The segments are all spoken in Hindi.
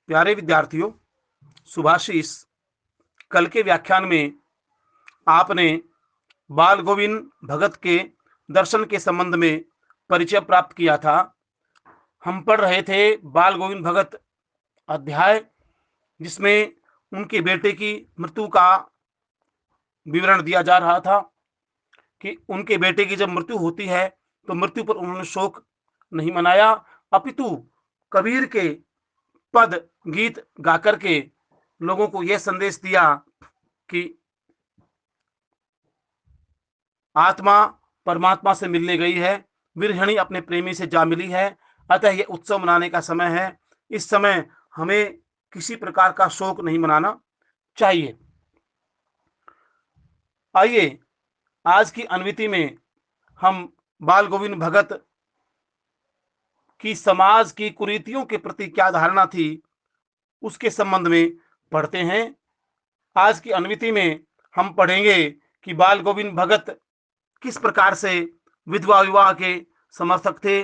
प्यारे विद्यार्थियों, सुभाषिस, कल के व्याख्यान में आपने बाल गोविंद भगत के दर्शन के संबंध में परिचय प्राप्त किया था। हम पढ़ रहे थे बाल गोविंद भगत अध्याय, जिसमें उनके बेटे की मृत्यु का विवरण दिया जा रहा था कि उनके बेटे की जब मृत्यु होती है तो मृत्यु पर उन्होंने शोक नहीं मनाया, अपितु कबीर के पद गीत गाकर के लोगों को यह संदेश दिया कि आत्मा परमात्मा से मिलने गई है, विरहिणी अपने प्रेमी से जा मिली है, अतः यह उत्सव मनाने का समय है। इस समय हमें किसी प्रकार का शोक नहीं मनाना चाहिए। आइए आज की अनविति में हम बाल गोविंद भगत की समाज की कुरीतियों के प्रति क्या धारणा थी, उसके संबंध में पढ़ते हैं। आज की अनविति में हम पढ़ेंगे कि बाल गोविंद भगत किस प्रकार से विधवा विवाह के समर्थक थे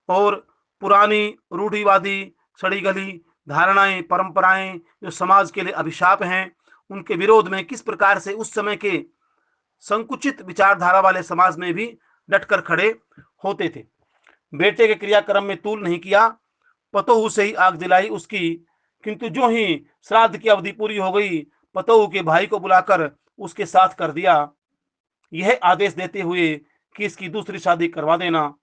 और पुरानी रूढ़िवादी सड़ी गली धारणाएं, परंपराएं जो समाज के लिए अभिशाप हैं, उनके विरोध में किस प्रकार से उस समय के संकुचित विचारधारा वाले समाज में भी डटकर खड़े होते थे। बेटे के क्रियाक्रम में तूल नहीं किया, पतोहू से ही आग दिलाई उसकी, किंतु जो ही श्राद्ध की अवधि पूरी हो गई, पतोहू के भाई को बुलाकर उसके साथ कर दिया, यह आदेश देते हुए कि इसकी दूसरी शादी करवा देना।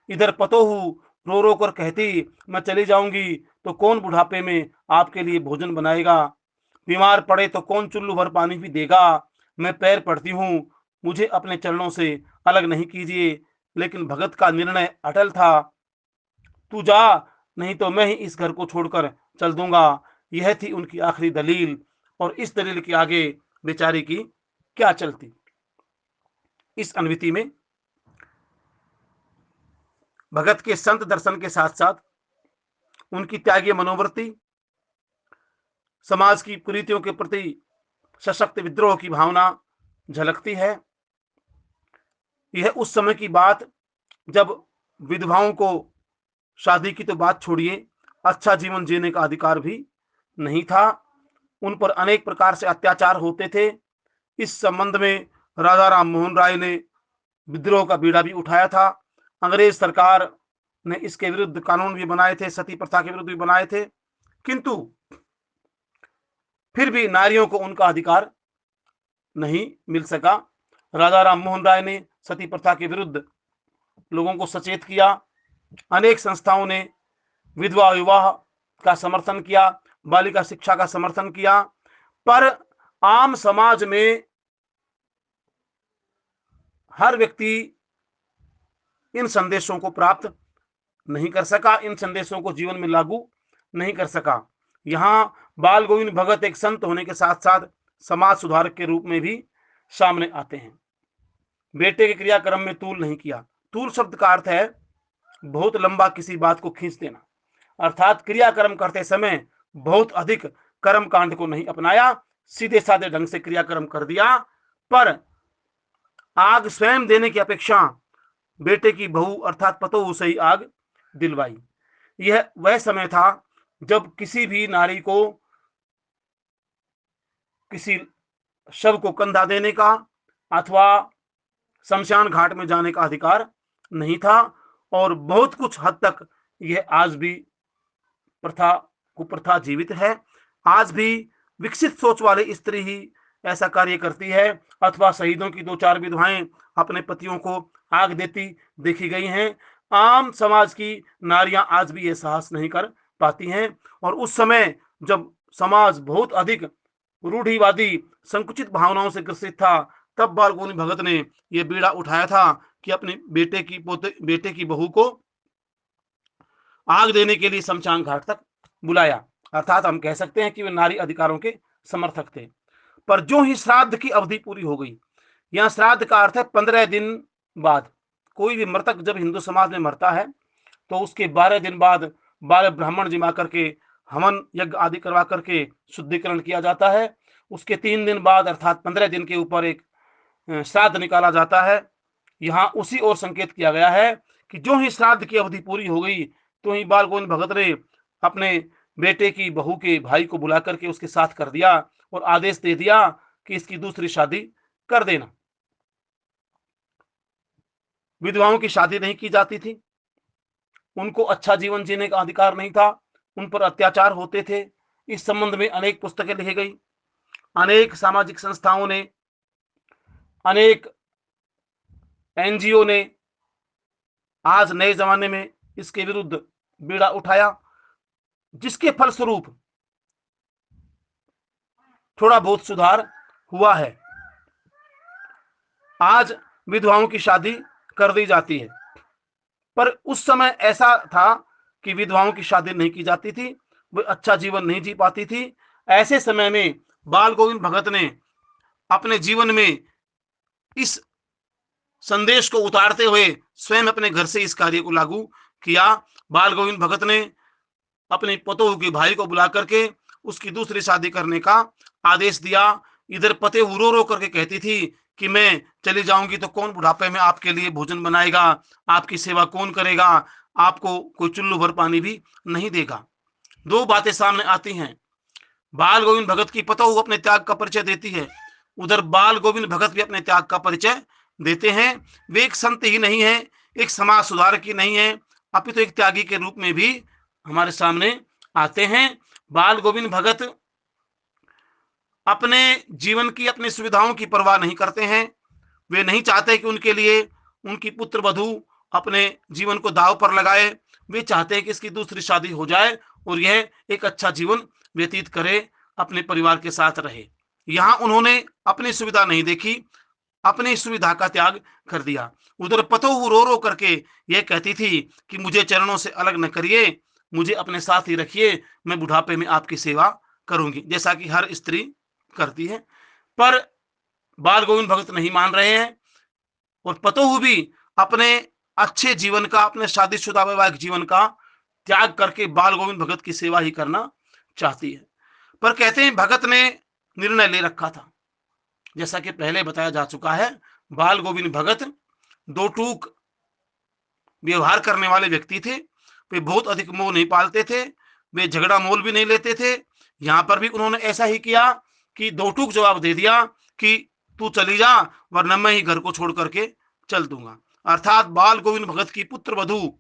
इधर पतोहू रो रो कर कहती, मैं चली जाऊंगी तो कौन बुढ़ापे में आपके लिए भोजन बनाएगा, बीमार पड़े तो कौन चुल्लू भर पानी भी देगा, मैं पैर पड़ती हूँ, मुझे अपने चरणों से अलग नहीं कीजिए। लेकिन भगत का निर्णय अटल था, तू जा, नहीं तो मैं ही इस घर को छोड़कर चल दूंगा। यह थी उनकी आखिरी दलील, और इस दलील के आगे बेचारी की क्या चलती। इस अनविति में भगत के संत दर्शन के साथ साथ उनकी त्यागी मनोवृत्ति, समाज की कुरीतियों के प्रति सशक्त विद्रोह की भावना झलकती है। यह उस समय की बात जब विधवाओं को शादी की तो बात छोड़िए, अच्छा जीवन जीने का अधिकार भी नहीं था। उन पर अनेक प्रकार से अत्याचार होते थे। इस संबंध में राजा राम मोहन राय ने विद्रोह का बीड़ा भी उठाया था। अंग्रेज सरकार ने इसके विरुद्ध कानून भी बनाए थे, सती प्रथा के विरुद्ध भी बनाए थे, किंतु फिर भी नारियों को उनका अधिकार नहीं मिल सका। राजा राम मोहन राय ने सती प्रथा के विरुद्ध लोगों को सचेत किया। अनेक संस्थाओं ने विधवा विवाह का समर्थन किया, बालिका शिक्षा का समर्थन किया, पर आम समाज में हर व्यक्ति इन संदेशों को प्राप्त नहीं कर सका, इन संदेशों को जीवन में लागू नहीं कर सका। यहाँ बाल गोविंद भगत एक संत होने के साथ साथ समाज सुधारक के रूप में भी सामने आते हैं। बेटे के क्रियाक्रम में तूल नहीं किया। तूल शब्द का अर्थ है बहुत लंबा किसी बात को खींच देना, अर्थात क्रियाक्रम करते समय बहुत अधिक कर्म कांड को नहीं अपनाया, सीधे साधे ढंग से क्रियाक्रम कर दिया, पर आग स्वयं देने की अपेक्षा बेटे की बहू अर्थात पतोहू से ही आग दिलवाई। यह वह समय था जब किसी भी नारी को किसी शव को कंधा देने का अथवा शमशान घाट में जाने का अधिकार नहीं था, और बहुत कुछ हद तक यह आज भी प्रथा कुप्रथा जीवित है। आज भी विकसित सोच वाली स्त्री ही ऐसा कार्य करती है, अथवा शहीदों की दो चार विधवाएं अपने पतियों को आग देती देखी गई हैं। आम समाज की नारियां आज भी यह साहस नहीं कर पाती हैं, और उस समय जब समाज बहुत अधिक रूढ़िवादी संकुचित भावनाओं से ग्रसित था, तब बाल गोविंद भगत ने यह बीड़ा उठाया था कि अपने बेटे की बहू को आग देने के लिए शमशान घाट तक बुलाया। अर्थात हम कह सकते हैं कि वे नारी अधिकारों के समर्थक थे। पर जो ही श्राद्ध की अवधि पूरी हो गई, यहाँ श्राद्ध का अर्थ है 15 दिन बाद। कोई भी मृतक जब हिंदू समाज में मरता है तो उसके 12 दिन बाद 12 ब्राह्मण जिमा करके हवन यज्ञ आदि करवा करके शुद्धिकरण किया जाता है। उसके 3 दिन बाद अर्थात 15 दिन के ऊपर एक श्राद्ध निकाला जाता है। यहाँ उसी ओर संकेत किया गया है कि जो ही श्राद्ध की अवधि पूरी हो गई तो ही बाल गोविंद भगत ने अपने बेटे की बहू के भाई को बुला करके उसके साथ कर दिया और आदेश दे दिया कि इसकी दूसरी शादी कर देना। विधवाओं की शादी नहीं की जाती थी, उनको अच्छा जीवन जीने का अधिकार नहीं था, उन पर अत्याचार होते थे। इस संबंध में अनेक पुस्तकें लिखी गई, अनेक सामाजिक संस्थाओं ने, अनेक एनजीओ ने आज नए जमाने में इसके विरुद्ध बीड़ा उठाया, जिसके फलस्वरूप थोड़ा बहुत सुधार हुआ है। आज विधवाओं की शादी कर दी जाती है, पर उस समय ऐसा था कि विधवाओं की शादी नहीं की जाती थी, वे अच्छा जीवन नहीं जी पाती थी। ऐसे समय में बाल गोविंद भगत ने अपने जीवन में इस संदेश को उतारते हुए स्वयं अपने घर से इस कार्य को लागू किया। बाल गोविंद भगत ने अपने पतोह के भाई को बुला करके उसकी दूसरी शादी करने का आदेश दिया। इधर पतेहू रो रो करके कहती थी कि मैं चली जाऊंगी तो कौन बुढ़ापे में आपके लिए भोजन बनाएगा, आपकी सेवा कौन करेगा, आपको कोई चुल्लू भर पानी भी नहीं देगा। दो बातें सामने आती हैं, बाल गोविंद भगत की पतोहू अपने त्याग का परिचय देती है, उधर बाल गोविंद भगत भी अपने त्याग का परिचय देते हैं। वे एक संत ही नहीं है, एक समाज सुधारक ही नहीं है, अपितु एक त्यागी के रूप में भी हमारे सामने आते हैं। बाल गोविंद भगत अपने जीवन की, अपनी सुविधाओं की परवाह नहीं करते हैं। वे नहीं चाहते कि उनके लिए उनकी पुत्र वधू अपने जीवन को दांव पर लगाए। वे चाहते हैं कि इसकी दूसरी शादी हो जाए और यह एक अच्छा जीवन व्यतीत करे, अपने परिवार के साथ रहे। यहाँ उन्होंने अपनी सुविधा नहीं देखी, अपनी सुविधा का त्याग कर दिया। उधर पतोहू रो रो करके यह कहती थी कि मुझे चरणों से अलग न करिए, मुझे अपने साथ ही रखिए, मैं बुढ़ापे में आपकी सेवा करूंगी, जैसा कि हर स्त्री करती है। पर बाल गोविंद भगत नहीं मान रहे हैं और पतोहू भी अपने अच्छे जीवन का, अपने शादीशुदा वैवाहिक जीवन का त्याग करके बाल गोविंद भगत की सेवा ही करना चाहती है। पर कहते हैं भगत ने निर्णय ले रखा था, जैसा कि पहले बताया जा चुका है, बाल गोविंद भगत दो टूक व्यवहार करने वाले व्यक्ति थे। वे बहुत अधिक मोह नहीं पालते थे, वे झगड़ा मोल भी नहीं लेते थे। यहाँ पर भी उन्होंने ऐसा ही किया कि दो टूक जवाब दे दिया कि तू चली जा, वरना मैं ही घर को छोड़ करके चल दूंगा। अर्थात बाल गोविंद भगत की पुत्र वधू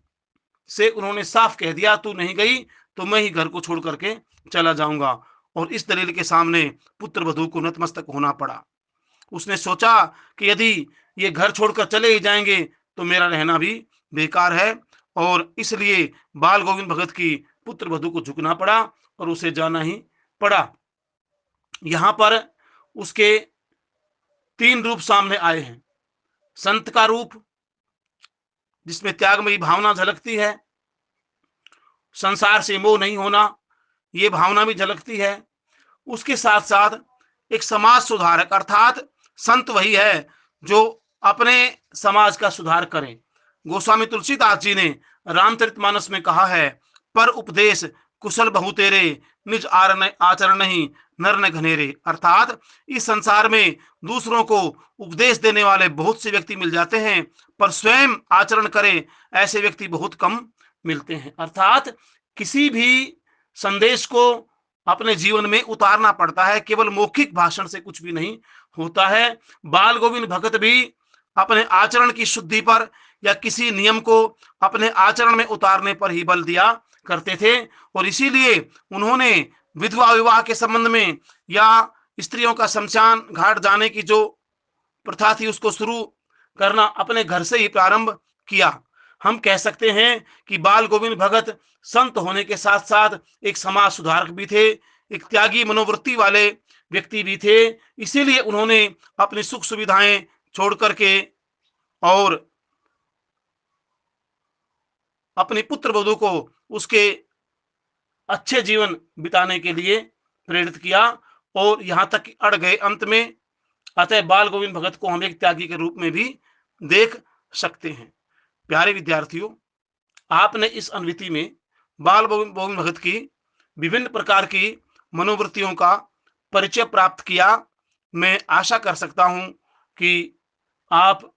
से उन्होंने साफ कह दिया, तू नहीं गई तो मैं ही घर को छोड़ करके चला जाऊंगा। और इस दलील के सामने पुत्र वधू को नतमस्तक होना पड़ा। उसने सोचा कि यदि ये घर छोड़कर चले ही जाएंगे तो मेरा रहना भी बेकार है, और इसलिए बाल गोविंद भगत की पुत्र वधू को झुकना पड़ा और उसे जाना ही पड़ा। यहाँ पर उसके तीन रूप सामने आए हैं। संत का रूप, जिसमें त्यागमयी भावना झलकती है, संसार से मोह नहीं होना, ये भावना भी झलकती है। उसके साथ साथ एक समाज सुधारक, अर्थात संत वही है जो अपने समाज का सुधार करे। गोस्वामी तुलसीदास जी ने रामचरितमानस में कहा है, पर उपदेश कुशल बहु तेरे, निज आचरण नहीं नर न घनेरे। अर्थात इस संसार में दूसरों को उपदेश देने वाले बहुत से व्यक्ति मिल जाते हैं, पर स्वयं आचरण करे ऐसे व्यक्ति बहुत कम मिलते हैं। अर्थात किसी भी संदेश को अपने जीवन में उतारना पड़ता है, केवल मौखिक भाषण से कुछ भी नहीं होता है। बाल गोविंद भगत भी अपने आचरण की शुद्धि पर या किसी नियम को अपने आचरण में उतारने पर ही बल दिया करते थे, और इसीलिए उन्होंने विधवा विवाह के संबंध में या स्त्रियों का शमशान घाट जाने की जो प्रथा थी उसको शुरू करना अपने घर से ही प्रारंभ किया। हम कह सकते हैं कि बाल गोविंद भगत संत होने के साथ साथ एक समाज सुधारक भी थे, एक त्यागी मनोवृत्ति वाले व्यक्ति भी थे। इसीलिए उन्होंने अपनी सुख सुविधाएं छोड़ करके और अपनी पुत्र वधू को उसके अच्छे जीवन बिताने के लिए प्रेरित किया, और यहां तक अड़ गए अंत में। अतः बाल गोविंद भगत को हम एक त्यागी के रूप में भी देख सकते हैं। प्यारे विद्यार्थियों, आपने इस अनविति में बाल गोविंद भगत की विभिन्न प्रकार की मनोवृत्तियों का परिचय प्राप्त किया। मैं आशा कर सकता हूं कि आप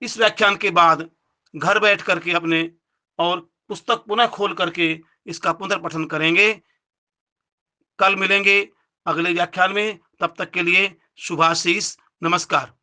इस व्याख्यान के बाद घर बैठ करके अपने और पुस्तक पुनः खोल करके इसका पुनर्पठन करेंगे। कल मिलेंगे अगले व्याख्यान में, तब तक के लिए शुभाशीष। नमस्कार।